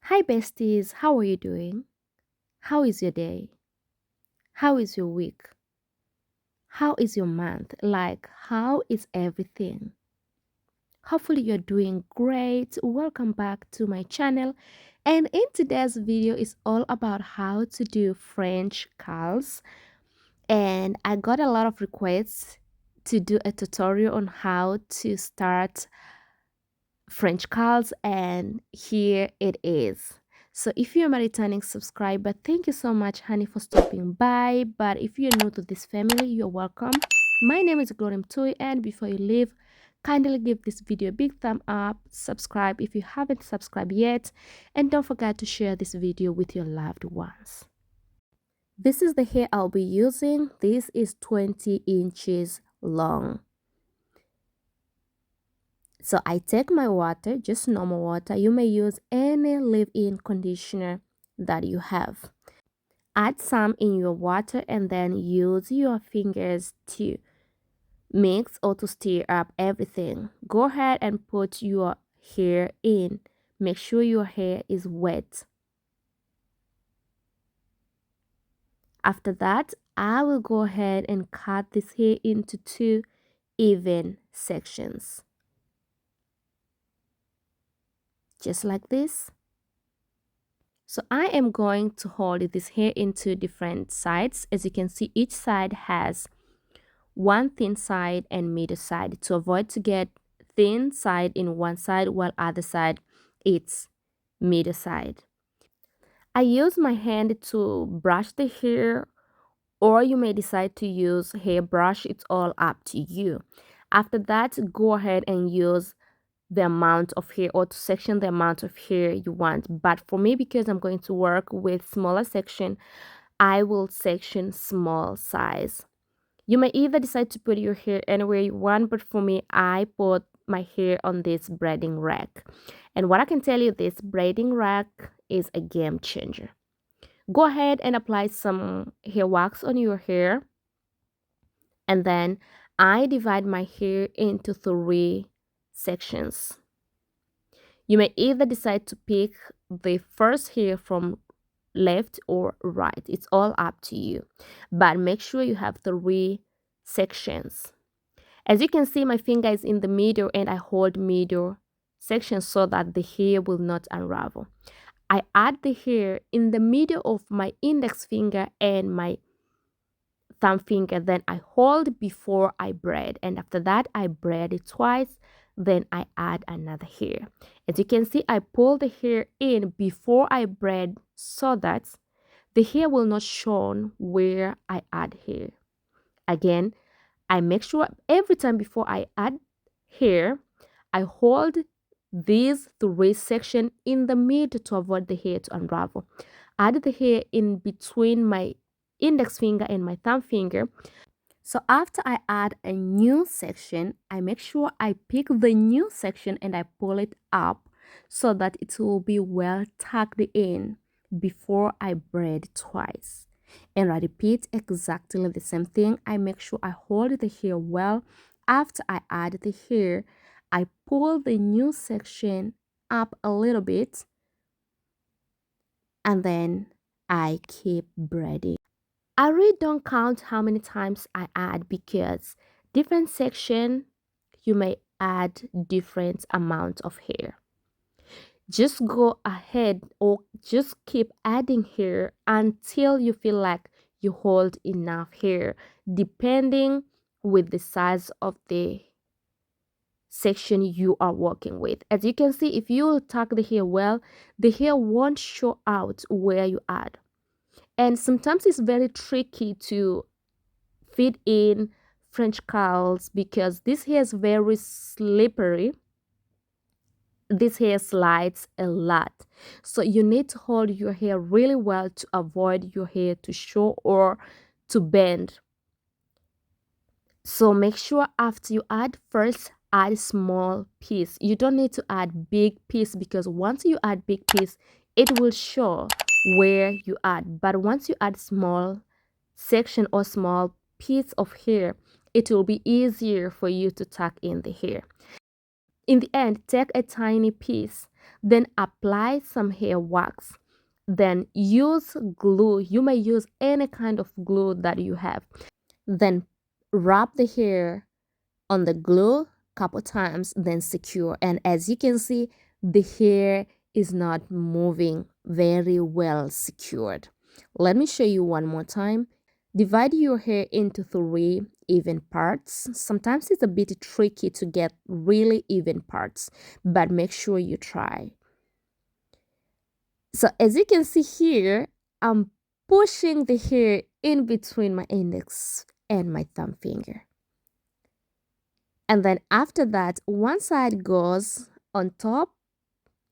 Hi, besties. How are you doing? How is your day? How is your week? How is your month? How is everything? Hopefully, you're doing great. Welcome back to my channel. And in today's video is all about how to do French curls. And I got a lot of requests to do a tutorial on how to start French curls, and here it is. So if you're my returning subscriber, thank you so much, honey, for stopping by. But if you're new to this family, you're welcome. My name is Glory Mtui, and before you leave, kindly give this video a big thumb up, subscribe if you haven't subscribed yet, and don't forget to share this video with your loved ones. This is the hair I'll be using. This is 20 inches long. So I take my water, just normal water. You may use any leave-in conditioner that you have. Add some in your water and then use your fingers to mix or to stir up everything. Go ahead and put your hair in. Make sure your hair is wet. After that, I will go ahead and cut this hair into two even sections. Just like this. So I am going to hold this hair into different sides. As you can see, each side has one thin side and middle side to avoid to get thin side in one side while other side it's middle side. I use my hand to brush the hair, or you may decide to use hair brush. It's all up to you. After that, go ahead and use the amount of hair or to section the amount of hair you want. But for me, because I'm going to work with smaller section, I will section small size. You may either decide to put your hair anywhere you want, but for me, I put my hair on this braiding rack. And what I can tell you, this braiding rack is a game changer. Go ahead and apply some hair wax on your hair, and then I divide my hair into three sections. You may either decide to pick the first hair from left or right. It's all up to you. But make sure you have three sections. As you can see, my finger is in the middle and I hold middle section so that the hair will not unravel. I add the hair in the middle of my index finger and my thumb finger, then I hold before I braid, and after that I braid it twice, then I add another hair. As you can see, I pull the hair in before I braid so that the hair will not show where I add hair. Again, I make sure every time before I add hair, I hold these three sections in the middle to avoid the hair to unravel. Add the hair in between my index finger and my thumb finger. So after I add a new section, I make sure I pick the new section and I pull it up so that it will be well tucked in before I braid twice. And I repeat exactly the same thing. I make sure I hold the hair well. After I add the hair, I pull the new section up a little bit and then I keep braiding. I really don't count how many times I add because different section you may add different amount of hair. Just go ahead or just keep adding hair until you feel like you hold enough hair, depending with the size of the section you are working with. As you can see, if you tuck the hair well, the hair won't show out where you add. And sometimes it's very tricky to fit in French curls because this hair is very slippery. This hair slides a lot, so you need to hold your hair really well to avoid your hair to show or to bend. So make sure after you add, first add small piece. You don't need to add big piece because once you add big piece, it will show where you add. But once you add small section or small piece of hair, it will be easier for you to tuck in the hair. In the end, take a tiny piece Then apply some hair wax. Then use glue. You may use any kind of glue that you have. Then wrap the hair on the glue couple times, then secure. And as you can see, the hair is not moving very well secured. Let me show you one more time. Divide your hair into 3 even parts. Sometimes it's a bit tricky to get really even parts, but make sure you try. So as you can see here, I'm pushing the hair in between my index and my thumb finger. And then after that, one side goes on top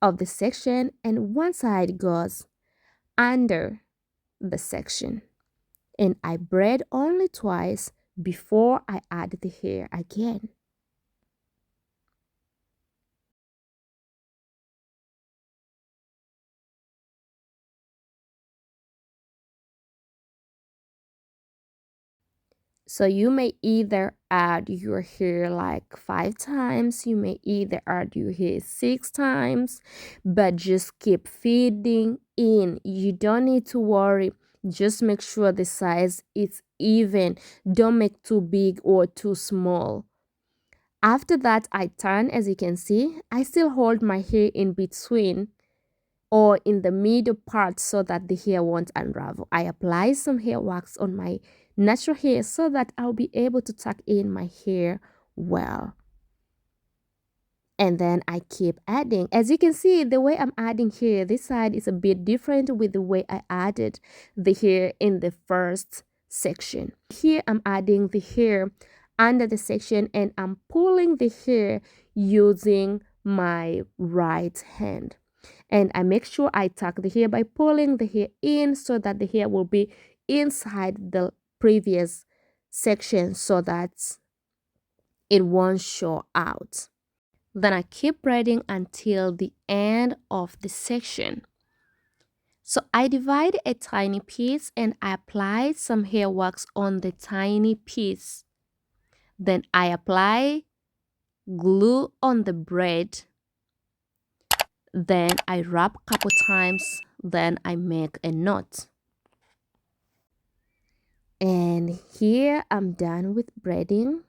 of the section and one side goes under the section. And I braid only twice before I add the hair again. So you may either add your hair like 5 times, you may either add your hair 6 times, but just keep feeding in. You don't need to worry. Just make sure the size is even. Don't make too big or too small. After that, I turn. As you can see, I still hold my hair in between or in the middle part so that the hair won't unravel. I apply some hair wax on my natural hair so that I'll be able to tuck in my hair well. And then I keep adding. As you can see, the way I'm adding here, this side is a bit different with the way I added the hair in the first section. Here I'm adding the hair under the section and I'm pulling the hair using my right hand. And I make sure I tuck the hair by pulling the hair in so that the hair will be inside the previous section so that it won't show out. Then I keep braiding until the end of the section. So I divide a tiny piece and I apply some hair wax on the tiny piece. Then I apply glue on the braid. Then I wrap a couple times. Then I make a knot. And here I'm done with braiding.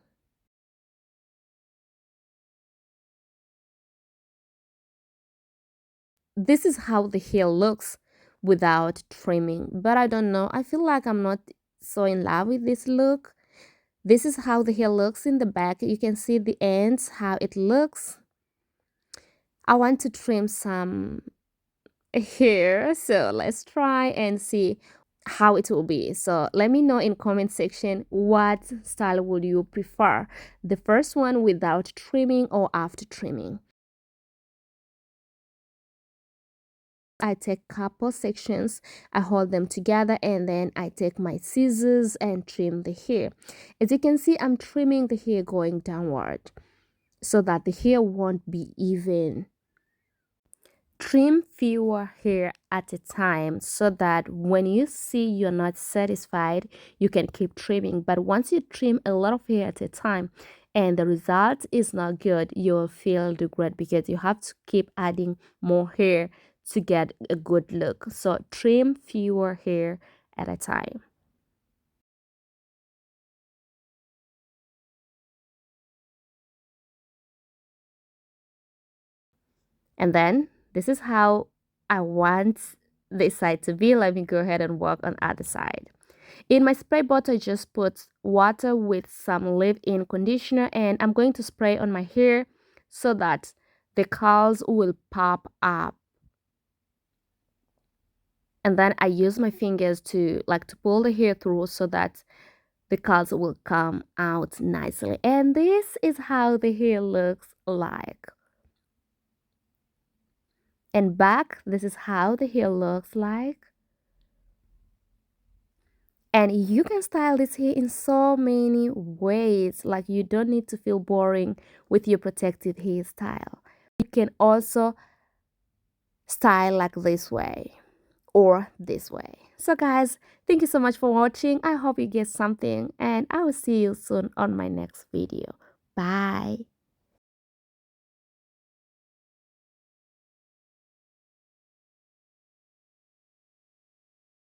This is how the hair looks without trimming, but I don't know, I feel like I'm not so in love with this look. This is how the hair looks in the back. You can see the ends, how it looks. I want to trim some hair, so let's try and see how it will be. So let me know in comment section what style would you prefer, the first one without trimming or after trimming. I take couple sections, I hold them together, and then I take my scissors and trim the hair. As you can see, I'm trimming the hair going downward so that the hair won't be even. Trim fewer hair at a time so that when you see you're not satisfied, you can keep trimming. But once you trim a lot of hair at a time and the result is not good, you'll feel regret because you have to keep adding more hair to get a good look. So trim fewer hair at a time. And then this is how I want this side to be. Let me go ahead and work on other side. In my spray bottle, I just put water with some leave-in conditioner and I'm going to spray on my hair so that the curls will pop up. And then I use my fingers to pull the hair through so that the curls will come out nicely. And this is how the hair looks like. And back, this is how the hair looks like. And you can style this hair in so many ways. Like you don't need to feel boring with your protective hairstyle. You can also style like this way or this way. So guys, thank you so much for watching. I hope you get something and I will see you soon on my next video. Bye.